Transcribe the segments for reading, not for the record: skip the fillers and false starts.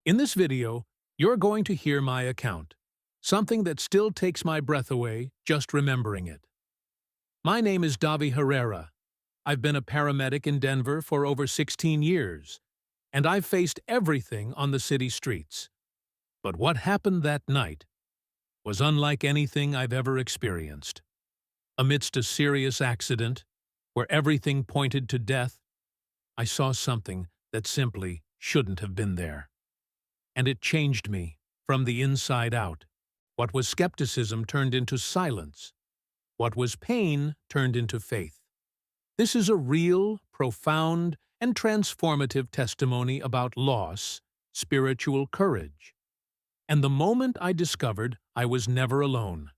In this video, you're going to hear my account, something that still takes my breath away just remembering it. My name is Davi Herrera. I've been a paramedic in Denver for over 16 years, and I've faced everything on the city streets. But what happened that night was unlike anything I've ever experienced. Amidst a serious accident, where everything pointed to death, I saw something that simply shouldn't have been there. And it changed me from the inside out. What was skepticism turned into silence. What was pain turned into faith. This is a real, profound, and transformative testimony about loss, spiritual courage. And the moment I discovered I was never alone.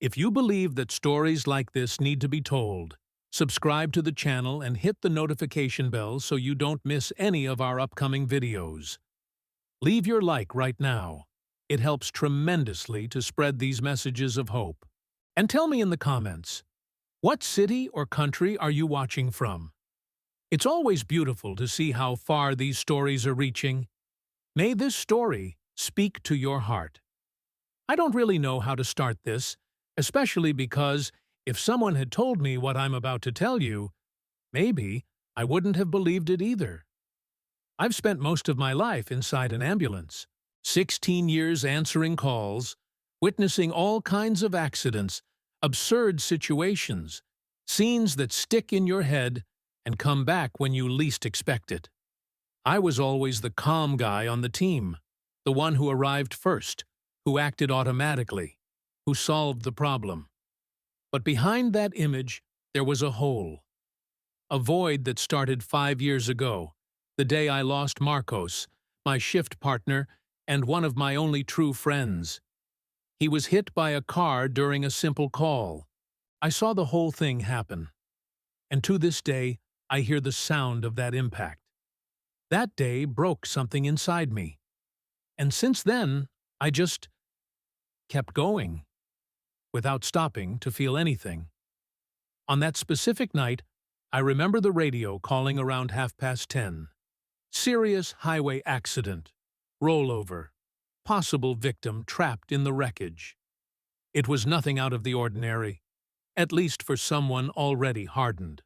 If you believe that stories like this need to be told, subscribe to the channel and hit the notification bell so you don't miss any of our upcoming videos. Leave your like right now. It helps tremendously to spread these messages of hope. And tell me in the comments, what city or country are you watching from? It's always beautiful to see how far these stories are reaching. May this story speak to your heart. I don't really know how to start this, especially because if someone had told me what I'm about to tell you, maybe I wouldn't have believed it either. I've spent most of my life inside an ambulance, 16 years answering calls, witnessing all kinds of accidents, absurd situations, scenes that stick in your head and come back when you least expect it. I was always the calm guy on the team, the one who arrived first, who acted automatically, who solved the problem. But behind that image, there was a hole, a void that started 5 years ago, the day I lost Marcos, my shift partner, and one of my only true friends. He was hit by a car during a simple call. I saw the whole thing happen. And to this day, I hear the sound of that impact. That day broke something inside me. And since then, I just kept going, without stopping to feel anything. On that specific night, I remember the radio calling around 10:30. Serious highway accident, rollover, possible victim trapped in the wreckage. It was nothing out of the ordinary, at least for someone already hardened.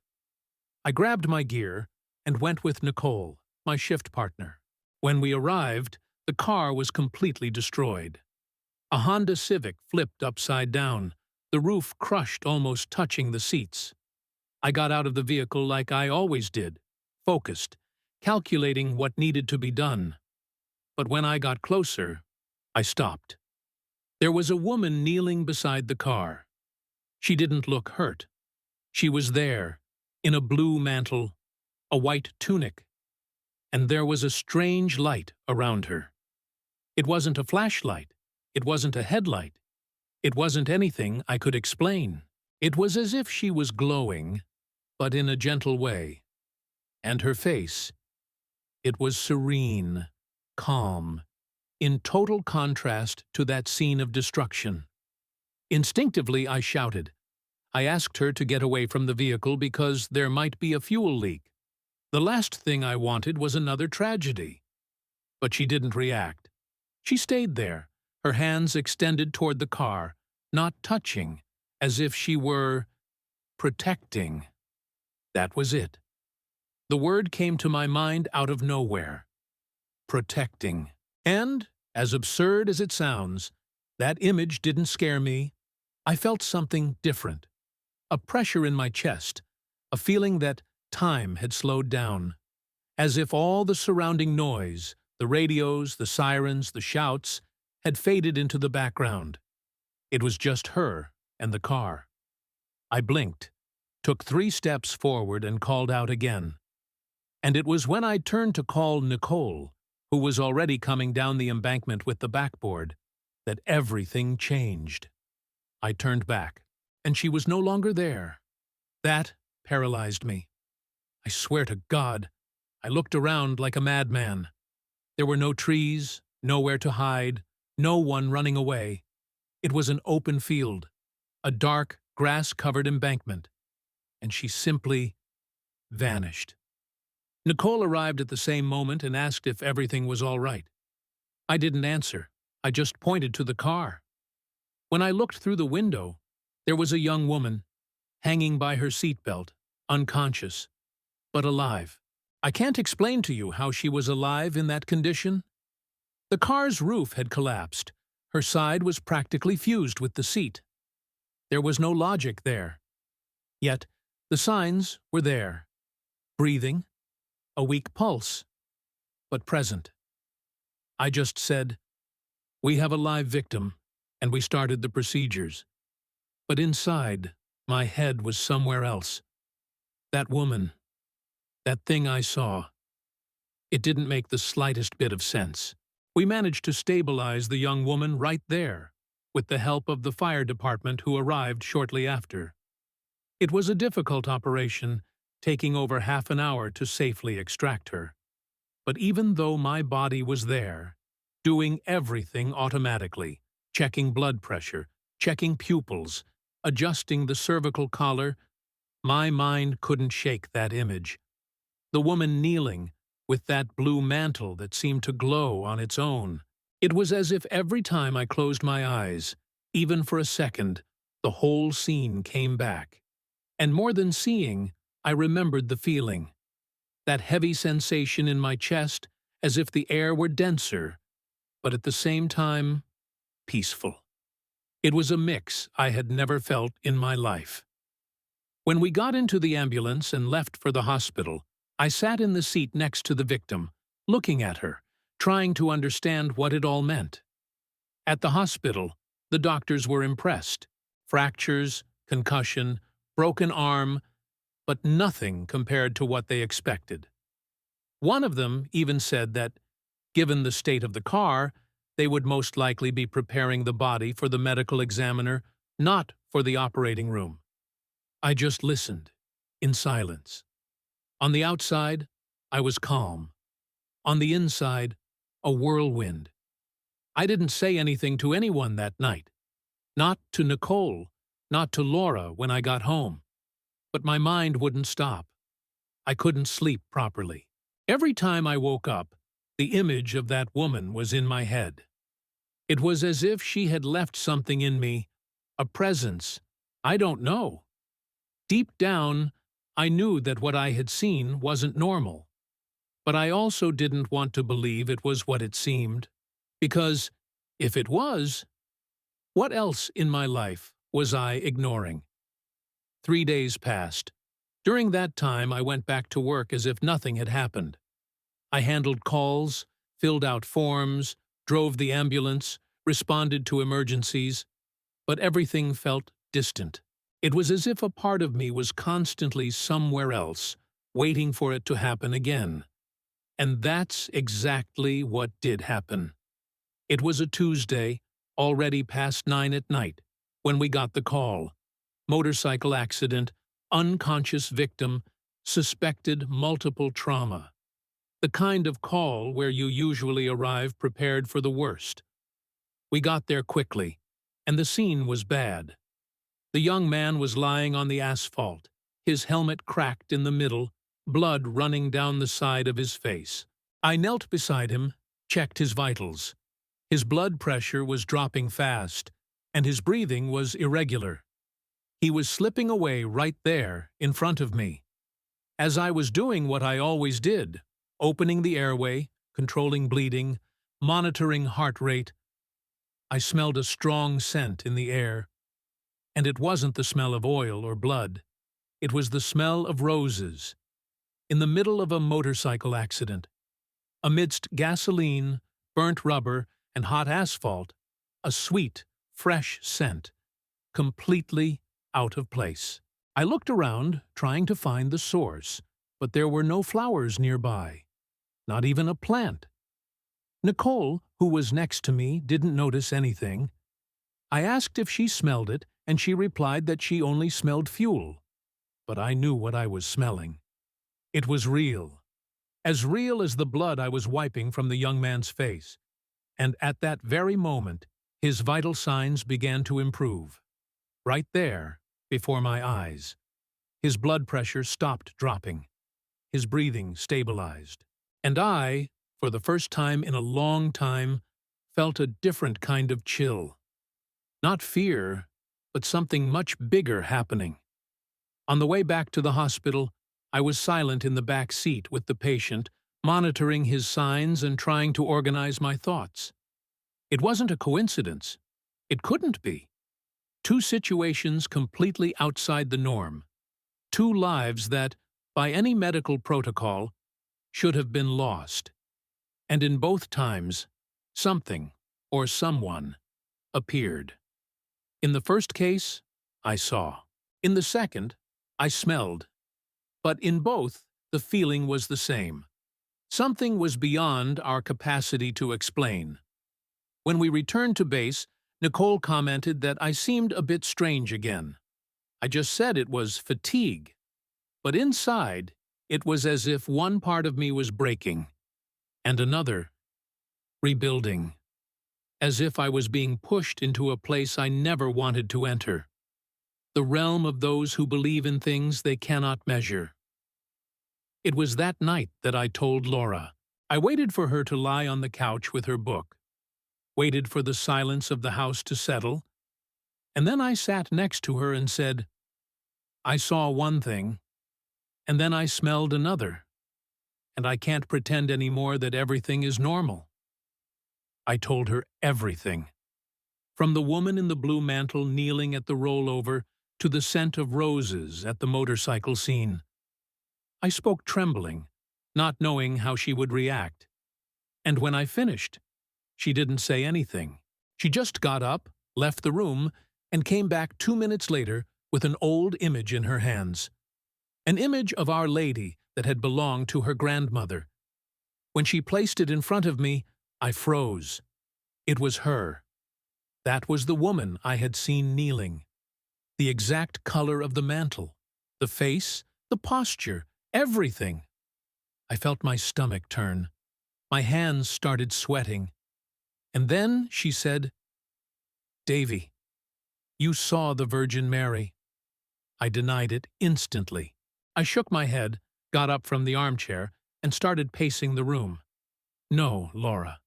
I grabbed my gear and went with Nicole, my shift partner. When we arrived, the car was completely destroyed. A Honda Civic flipped upside down, the roof crushed almost touching the seats. I got out of the vehicle like I always did, focused, calculating what needed to be done. But when I got closer, I stopped. There was a woman kneeling beside the car. She didn't look hurt. She was there, in a blue mantle, a white tunic, and there was a strange light around her. It wasn't a flashlight. It wasn't a headlight. It wasn't anything I could explain. It was as if she was glowing, but in a gentle way. And her face, it was serene, calm, in total contrast to that scene of destruction. Instinctively, I shouted. I asked her to get away from the vehicle because there might be a fuel leak. The last thing I wanted was another tragedy. But she didn't react. She stayed there, her hands extended toward the car, not touching, as if she were protecting. That was it. The word came to my mind out of nowhere. Protecting. And, as absurd as it sounds, that image didn't scare me. I felt something different. A pressure in my chest, a feeling that time had slowed down. As if all the surrounding noise, the radios, the sirens, the shouts, had faded into the background. It was just her and the car. I blinked, took 3 steps forward and called out again. And it was when I turned to call Nicole, who was already coming down the embankment with the backboard, that everything changed. I turned back, and she was no longer there. That paralyzed me. I swear to God, I looked around like a madman. There were no trees, nowhere to hide, no one running away. It was an open field, a dark, grass-covered embankment, and she simply vanished. Nicole arrived at the same moment and asked if everything was all right. I didn't answer. I just pointed to the car. When I looked through the window, there was a young woman, hanging by her seatbelt, unconscious, but alive. I can't explain to you how she was alive in that condition. The car's roof had collapsed. Her side was practically fused with the seat. There was no logic there. Yet, the signs were there. Breathing, a weak pulse, but present. I just said, "We have a live victim," and we started the procedures. But inside, my head was somewhere else. That woman, that thing I saw, it didn't make the slightest bit of sense. We managed to stabilize the young woman right there, with the help of the fire department who arrived shortly after. It was a difficult operation, taking over half an hour to safely extract her. But even though my body was there, doing everything automatically, checking blood pressure, checking pupils, adjusting the cervical collar, my mind couldn't shake that image. The woman kneeling, with that blue mantle that seemed to glow on its own. It was as if every time I closed my eyes, even for a second, the whole scene came back. And more than seeing, I remembered the feeling. That heavy sensation in my chest, as if the air were denser, but at the same time, peaceful. It was a mix I had never felt in my life. When we got into the ambulance and left for the hospital, I sat in the seat next to the victim, looking at her, trying to understand what it all meant. At the hospital, the doctors were impressed. Fractures, concussion, broken arm, but nothing compared to what they expected. One of them even said that, given the state of the car, they would most likely be preparing the body for the medical examiner, not for the operating room. I just listened, in silence. On the outside, I was calm. On the inside, a whirlwind. I didn't say anything to anyone that night. Not to Nicole, not to Laura when I got home. But my mind wouldn't stop. I couldn't sleep properly. Every time I woke up, the image of that woman was in my head. It was as if she had left something in me, a presence, I don't know. Deep down, I knew that what I had seen wasn't normal. But I also didn't want to believe it was what it seemed. Because, if it was, what else in my life was I ignoring? 3 days passed. During that time, I went back to work as if nothing had happened. I handled calls, filled out forms, drove the ambulance, responded to emergencies, but everything felt distant. It was as if a part of me was constantly somewhere else, waiting for it to happen again. And that's exactly what did happen. It was a Tuesday, already past 9 at night, when we got the call. Motorcycle accident, unconscious victim, suspected multiple trauma. The kind of call where you usually arrive prepared for the worst. We got there quickly, and the scene was bad. The young man was lying on the asphalt, his helmet cracked in the middle, blood running down the side of his face. I knelt beside him, checked his vitals. His blood pressure was dropping fast, and his breathing was irregular. He was slipping away right there, in front of me. As I was doing what I always did, opening the airway, controlling bleeding, monitoring heart rate, I smelled a strong scent in the air. And it wasn't the smell of oil or blood. It was the smell of roses. In the middle of a motorcycle accident, amidst gasoline, burnt rubber, and hot asphalt, a sweet, fresh scent, completely out of place. I looked around, trying to find the source, but there were no flowers nearby, not even a plant. Nicole, who was next to me, didn't notice anything. I asked if she smelled it, and she replied that she only smelled fuel. But I knew what I was smelling. It was real. As real as the blood I was wiping from the young man's face. And at that very moment, his vital signs began to improve. Right there, before my eyes. His blood pressure stopped dropping. His breathing stabilized. And I, for the first time in a long time, felt a different kind of chill. Not fear, but something much bigger happening. On the way back to the hospital, I was silent in the back seat with the patient, monitoring his signs and trying to organize my thoughts. It wasn't a coincidence. It couldn't be. Two situations completely outside the norm. Two lives that, by any medical protocol, should have been lost. And in both times, something, or someone, appeared. In the first case, I saw. In the second, I smelled. But in both, the feeling was the same. Something was beyond our capacity to explain. When we returned to base, Nicole commented that I seemed a bit strange again. I just said it was fatigue. But inside, it was as if one part of me was breaking, and another rebuilding. As if I was being pushed into a place I never wanted to enter. The realm of those who believe in things they cannot measure. It was that night that I told Laura. I waited for her to lie on the couch with her book, waited for the silence of the house to settle, and then I sat next to her and said, I saw one thing, and then I smelled another, and I can't pretend anymore that everything is normal. I told her everything. From the woman in the blue mantle kneeling at the rollover to the scent of roses at the motorcycle scene. I spoke trembling, not knowing how she would react. And when I finished, she didn't say anything. She just got up, left the room, and came back 2 minutes later with an old image in her hands. An image of Our Lady that had belonged to her grandmother. When she placed it in front of me, I froze. It was her. That was the woman I had seen kneeling. The exact color of the mantle, the face, the posture, everything. I felt my stomach turn. My hands started sweating. And then she said, Davy, you saw the Virgin Mary. I denied it instantly. I shook my head, got up from the armchair, and started pacing the room. No, Laura,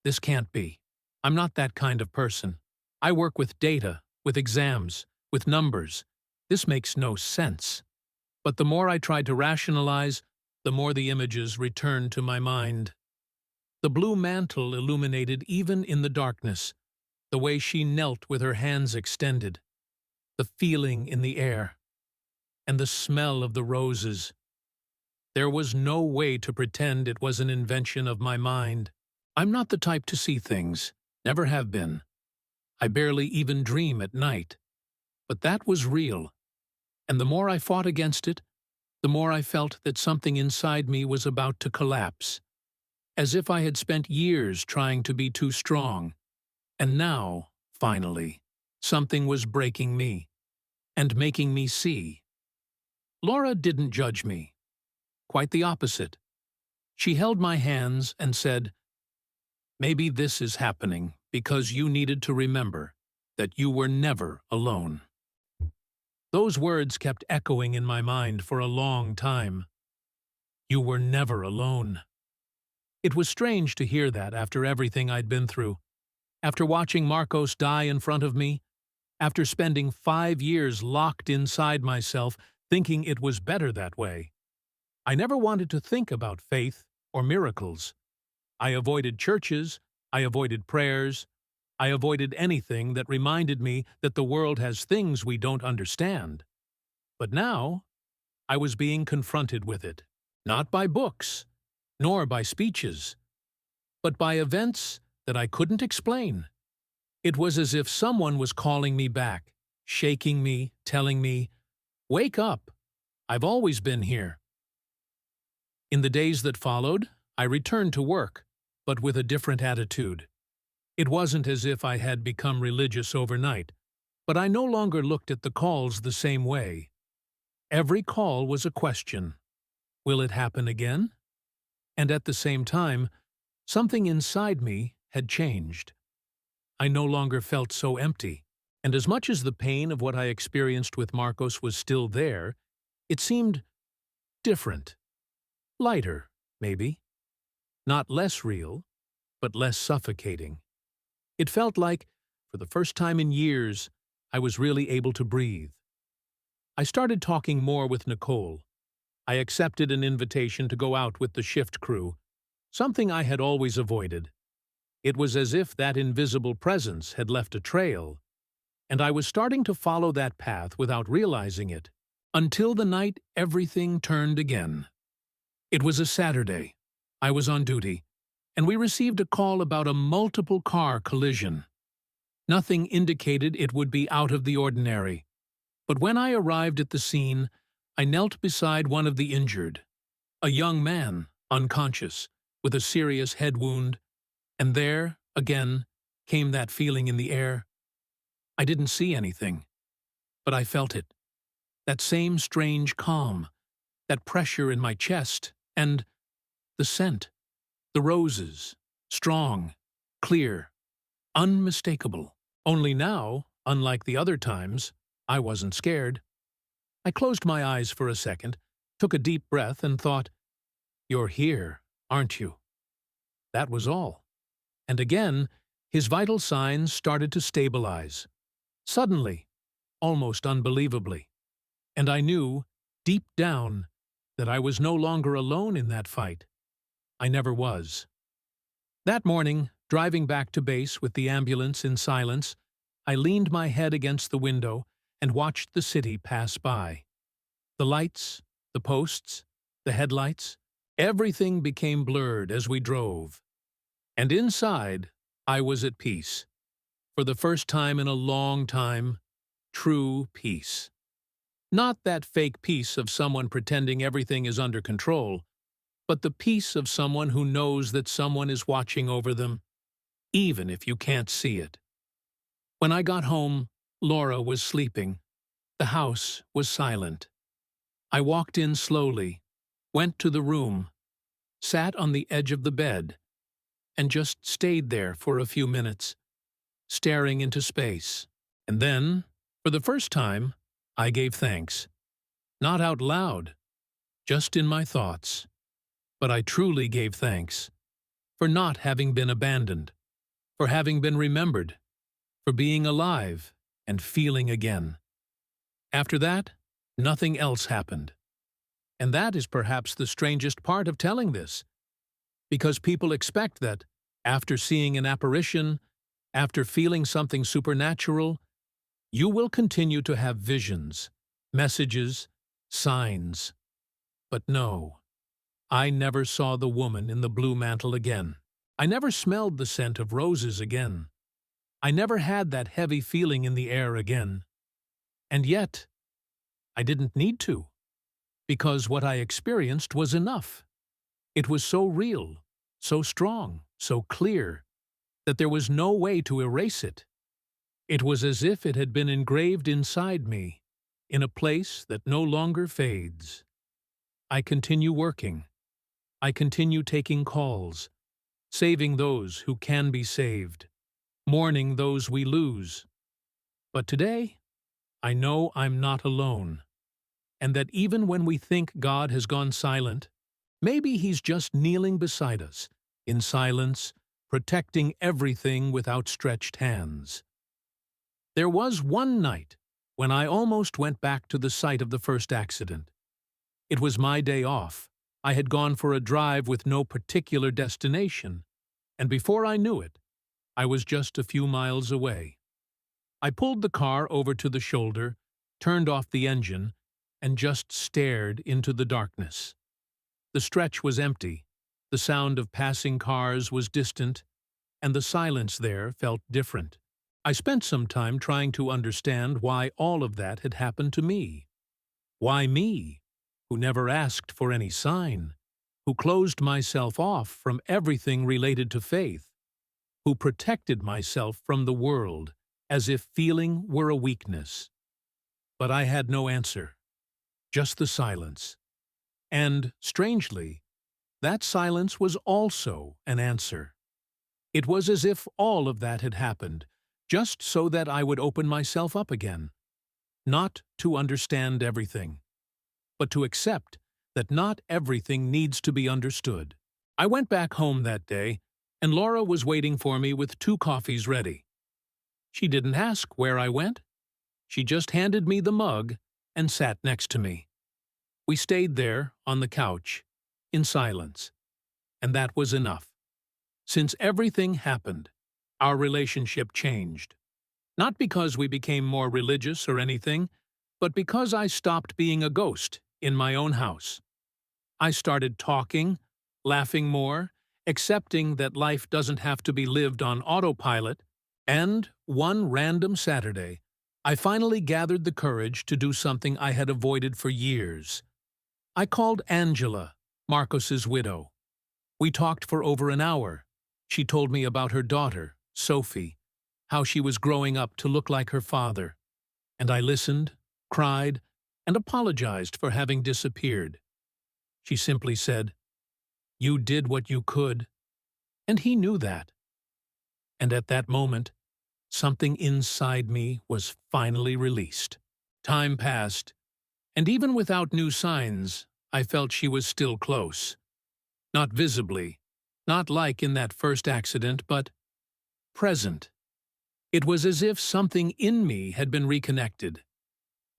this can't be. I'm not that kind of person. I work with data, with exams, with numbers. This makes no sense. But the more I tried to rationalize, the more the images returned to my mind. The blue mantle illuminated even in the darkness, the way she knelt with her hands extended, the feeling in the air, and the smell of the roses. There was no way to pretend it was an invention of my mind. I'm not the type to see things, never have been. I barely even dream at night. But that was real, and the more I fought against it, the more I felt that something inside me was about to collapse, as if I had spent years trying to be too strong. And now, finally, something was breaking me, and making me see. Laura didn't judge me. Quite the opposite. She held my hands and said, Maybe this is happening because you needed to remember that you were never alone. Those words kept echoing in my mind for a long time. You were never alone. It was strange to hear that after everything I'd been through. After watching Marcos die in front of me, after spending 5 years locked inside myself, thinking it was better that way. I never wanted to think about faith or miracles. I avoided churches, I avoided prayers, I avoided anything that reminded me that the world has things we don't understand. But now, I was being confronted with it, not by books, nor by speeches, but by events that I couldn't explain. It was as if someone was calling me back, shaking me, telling me, Wake up, I've always been here. In the days that followed, I returned to work, but with a different attitude. It wasn't as if I had become religious overnight, but I no longer looked at the calls the same way. Every call was a question. Will it happen again? And at the same time, something inside me had changed. I no longer felt so empty, and as much as the pain of what I experienced with Marcos was still there, it seemed different. Lighter, maybe. Not less real, but less suffocating. It felt like, for the first time in years, I was really able to breathe. I started talking more with Nicole. I accepted an invitation to go out with the shift crew, something I had always avoided. It was as if that invisible presence had left a trail, and I was starting to follow that path without realizing it, until the night everything turned again. It was a Saturday. I was on duty, and we received a call about a multiple-car collision. Nothing indicated it would be out of the ordinary, but when I arrived at the scene, I knelt beside one of the injured, a young man, unconscious, with a serious head wound, and there, again, came that feeling in the air. I didn't see anything, but I felt it. That same strange calm, that pressure in my chest, and the scent, the roses, strong, clear, unmistakable. Only now, unlike the other times, I wasn't scared. I closed my eyes for a second, took a deep breath, and thought, "You're here, aren't you?" That was all. And again, his vital signs started to stabilize. Suddenly, almost unbelievably. And I knew, deep down, that I was no longer alone in that fight. I never was. That morning, driving back to base with the ambulance in silence, I leaned my head against the window and watched the city pass by. The lights, the posts, the headlights, everything became blurred as we drove. And inside, I was at peace. For the first time in a long time, true peace. Not that fake peace of someone pretending everything is under control, but the peace of someone who knows that someone is watching over them, even if you can't see it. When I got home, Laura was sleeping. The house was silent. I walked in slowly, went to the room, sat on the edge of the bed, and just stayed there for a few minutes, staring into space. And then, for the first time, I gave thanks. Not out loud, just in my thoughts. But I truly gave thanks for not having been abandoned, for having been remembered, for being alive and feeling again. After that, nothing else happened. And that is perhaps the strangest part of telling this, because people expect that, after seeing an apparition, after feeling something supernatural, you will continue to have visions, messages, signs. But no, I never saw the woman in the blue mantle again. I never smelled the scent of roses again. I never had that heavy feeling in the air again. And yet, I didn't need to, because what I experienced was enough. It was so real, so strong, so clear, that there was no way to erase it. It was as if it had been engraved inside me, in a place that no longer fades. I continue working. I continue taking calls, saving those who can be saved, mourning those we lose. But today, I know I'm not alone, and that even when we think God has gone silent, maybe He's just kneeling beside us, in silence, protecting everything with outstretched hands. There was one night when I almost went back to the site of the first accident. It was my day off. I had gone for a drive with no particular destination, and before I knew it, I was just a few miles away. I pulled the car over to the shoulder, turned off the engine, and just stared into the darkness. The stretch was empty, the sound of passing cars was distant, and the silence there felt different. I spent some time trying to understand why all of that had happened to me. Why me, who never asked for any sign, who closed myself off from everything related to faith, who protected myself from the world as if feeling were a weakness. But I had no answer, just the silence. And, strangely, that silence was also an answer. It was as if all of that had happened, just so that I would open myself up again. Not to understand everything, but to accept that not everything needs to be understood. I went back home that day, and Laura was waiting for me with 2 coffees ready. She didn't ask where I went. She just handed me the mug and sat next to me. We stayed there, on the couch, in silence, and that was enough. Since everything happened, our relationship changed. Not because we became more religious or anything, but because I stopped being a ghost in my own house. I started talking, laughing more, accepting that life doesn't have to be lived on autopilot, and one random Saturday, I finally gathered the courage to do something I had avoided for years. I called Angela, Marcos's widow. We talked for over an hour. She told me about her daughter, Sophie, how she was growing up to look like her father. And I listened, cried, and apologized for having disappeared. She simply said, "You did what you could," and he knew that. And at that moment, something inside me was finally released. Time passed, and even without new signs, I felt she was still close. Not visibly, not like in that first accident, but present. It was as if something in me had been reconnected,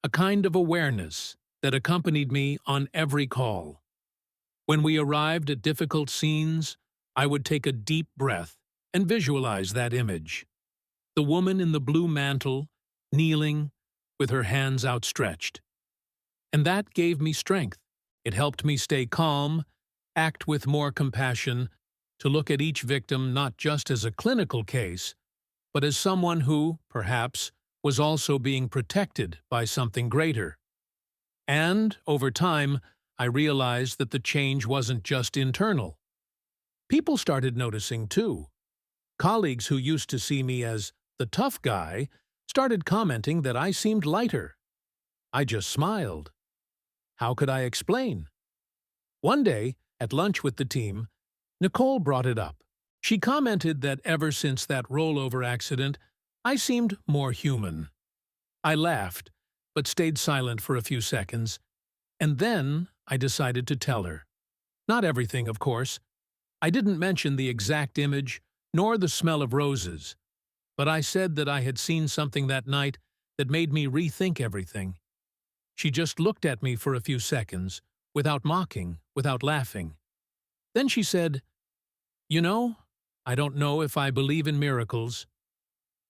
a kind of awareness that accompanied me on every call. When we arrived at difficult scenes, I would take a deep breath and visualize that image. The woman in the blue mantle, kneeling, with her hands outstretched. And that gave me strength. It helped me stay calm, act with more compassion, to look at each victim not just as a clinical case, but as someone who, perhaps, was also being protected by something greater. And, over time, I realized that the change wasn't just internal. People started noticing, too. Colleagues who used to see me as the tough guy started commenting that I seemed lighter. I just smiled. How could I explain? One day, at lunch with the team, Nicole brought it up. She commented that ever since that rollover accident, I seemed more human. I laughed, but stayed silent for a few seconds, and then I decided to tell her. Not everything, of course. I didn't mention the exact image, nor the smell of roses, but I said that I had seen something that night that made me rethink everything. She just looked at me for a few seconds, without mocking, without laughing. Then she said, "You know, I don't know if I believe in miracles,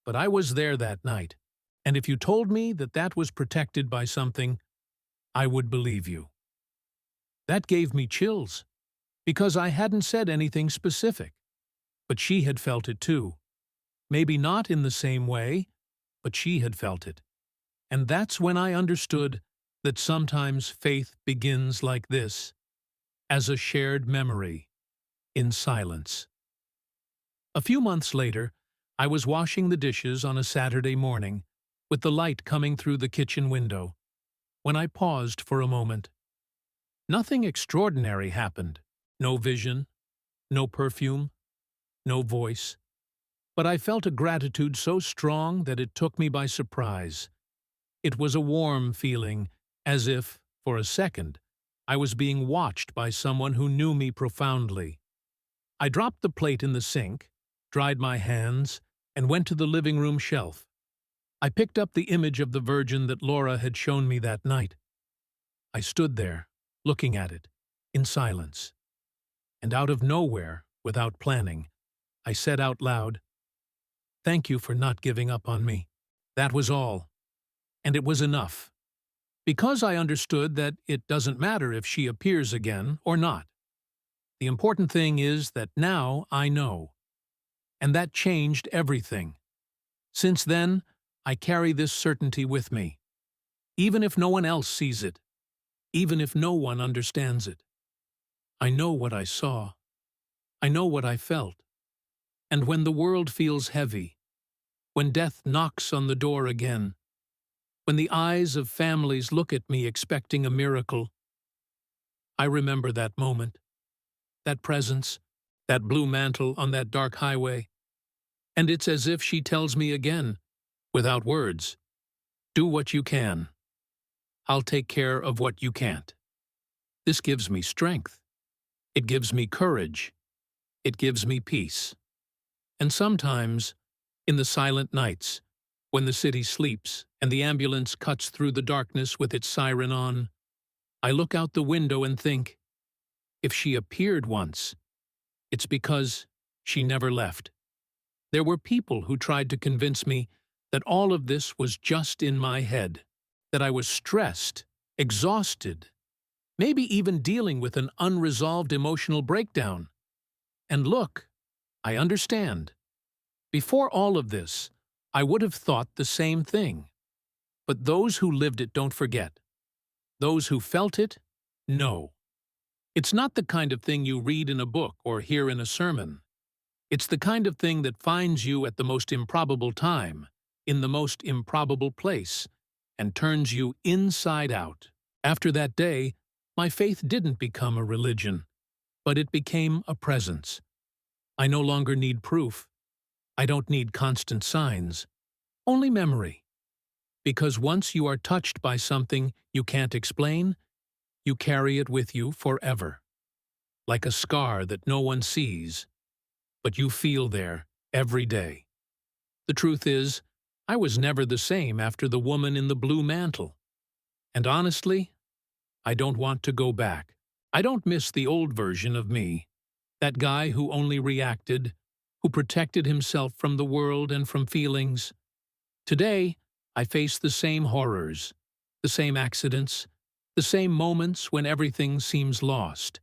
but I was there that night, and if you told me that that was protected by something, I would believe you." That gave me chills, because I hadn't said anything specific, but she had felt it too. Maybe not in the same way, but she had felt it. And that's when I understood that sometimes faith begins like this, as a shared memory, in silence. A few months later, I was washing the dishes on a Saturday morning, with the light coming through the kitchen window, when I paused for a moment. Nothing extraordinary happened. No vision, no perfume, no voice. But I felt a gratitude so strong that it took me by surprise. It was a warm feeling, as if, for a second, I was being watched by someone who knew me profoundly. I dropped the plate in the sink, dried my hands, and went to the living room shelf. I picked up the image of the Virgin that Laura had shown me that night. I stood there, looking at it, in silence. And out of nowhere, without planning, I said out loud, "Thank you for not giving up on me." That was all. And it was enough. Because I understood that it doesn't matter if she appears again or not. The important thing is that now I know. And that changed everything. Since then, I carry this certainty with me. Even if no one else sees it, even if no one understands it. I know what I saw. I know what I felt. And when the world feels heavy, when death knocks on the door again, when the eyes of families look at me expecting a miracle, I remember that moment, that presence, that blue mantle on that dark highway. And it's as if she tells me again, without words, "Do what you can. I'll take care of what you can't." This gives me strength. It gives me courage. It gives me peace. And sometimes, in the silent nights, when the city sleeps and the ambulance cuts through the darkness with its siren on, I look out the window and think, if she appeared once, it's because she never left. There were people who tried to convince me that all of this was just in my head, that I was stressed, exhausted, maybe even dealing with an unresolved emotional breakdown. And look, I understand. Before all of this, I would have thought the same thing. But those who lived it don't forget. Those who felt it, know. It's not the kind of thing you read in a book or hear in a sermon. It's the kind of thing that finds you at the most improbable time, in the most improbable place, and turns you inside out. After that day, my faith didn't become a religion, but it became a presence. I no longer need proof. I don't need constant signs, only memory. Because once you are touched by something you can't explain, you carry it with you forever. Like a scar that no one sees, but you feel there every day. The truth is, I was never the same after the woman in the blue mantle. And honestly, I don't want to go back. I don't miss the old version of me, that guy who only reacted, who protected himself from the world and from feelings. Today, I face the same horrors, the same accidents, the same moments when everything seems lost.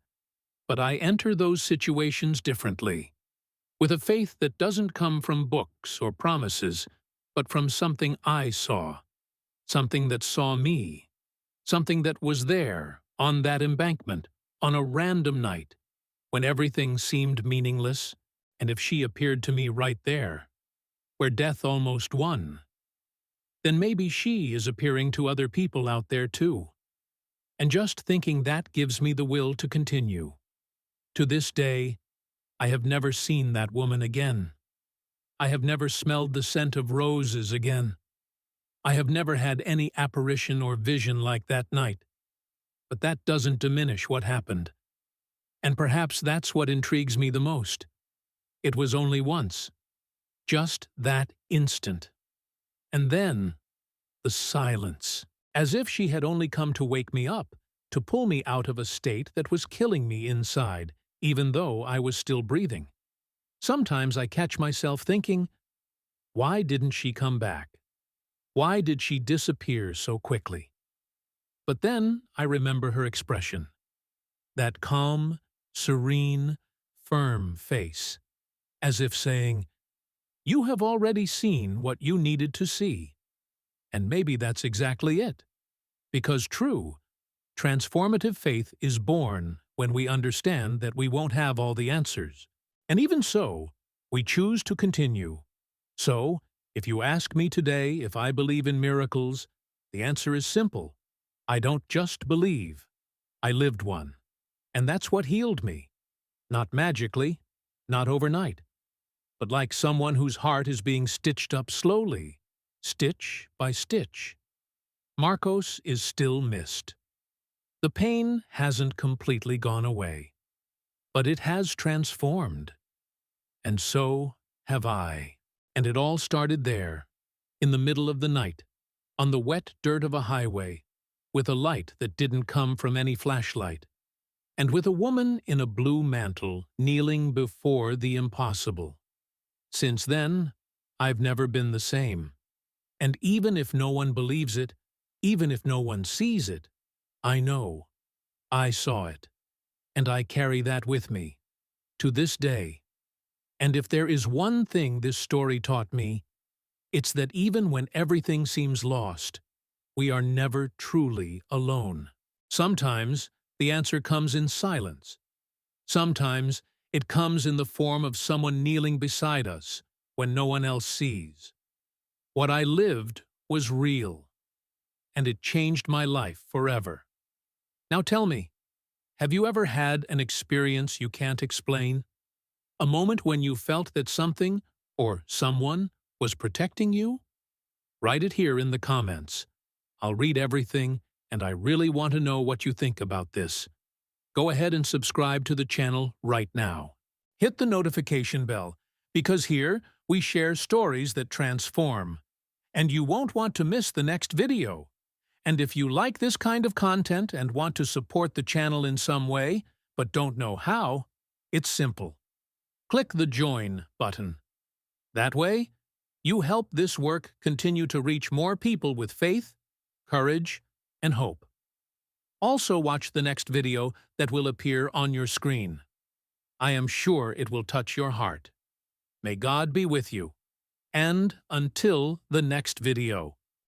But I enter those situations differently, with a faith that doesn't come from books or promises, but from something I saw, something that saw me, something that was there, on that embankment, on a random night, when everything seemed meaningless, and if she appeared to me right there, where death almost won, then maybe she is appearing to other people out there too. And just thinking that gives me the will to continue. To this day, I have never seen that woman again. I have never smelled the scent of roses again. I have never had any apparition or vision like that night. But that doesn't diminish what happened. And perhaps that's what intrigues me the most. It was only once. Just that instant. And then, the silence. As if she had only come to wake me up, to pull me out of a state that was killing me inside, even though I was still breathing. Sometimes I catch myself thinking, why didn't she come back? Why did she disappear so quickly? But then I remember her expression. That calm, serene, firm face, as if saying, you have already seen what you needed to see. And maybe that's exactly it. Because true, transformative faith is born when we understand that we won't have all the answers. And even so, we choose to continue. So, if you ask me today if I believe in miracles, the answer is simple. I don't just believe. I lived one. And that's what healed me. Not magically, not overnight, but like someone whose heart is being stitched up slowly, stitch by stitch. Marcos is still missed. The pain hasn't completely gone away, but it has transformed. And so have I. And it all started there, in the middle of the night, on the wet dirt of a highway, with a light that didn't come from any flashlight, and with a woman in a blue mantle kneeling before the impossible. Since then, I've never been the same. And even if no one believes it, even if no one sees it, I know. I saw it. And I carry that with me, to this day. And if there is one thing this story taught me, it's that even when everything seems lost, we are never truly alone. Sometimes the answer comes in silence. Sometimes it comes in the form of someone kneeling beside us when no one else sees. What I lived was real, and it changed my life forever. Now tell me, have you ever had an experience you can't explain? A moment when you felt that something, or someone, was protecting you? Write it here in the comments. I'll read everything, and I really want to know what you think about this. Go ahead and subscribe to the channel right now. Hit the notification bell, because here we share stories that transform. And you won't want to miss the next video. And if you like this kind of content and want to support the channel in some way, but don't know how, it's simple. Click the Join button. That way, you help this work continue to reach more people with faith, courage, and hope. Also watch the next video that will appear on your screen. I am sure it will touch your heart. May God be with you. And until the next video.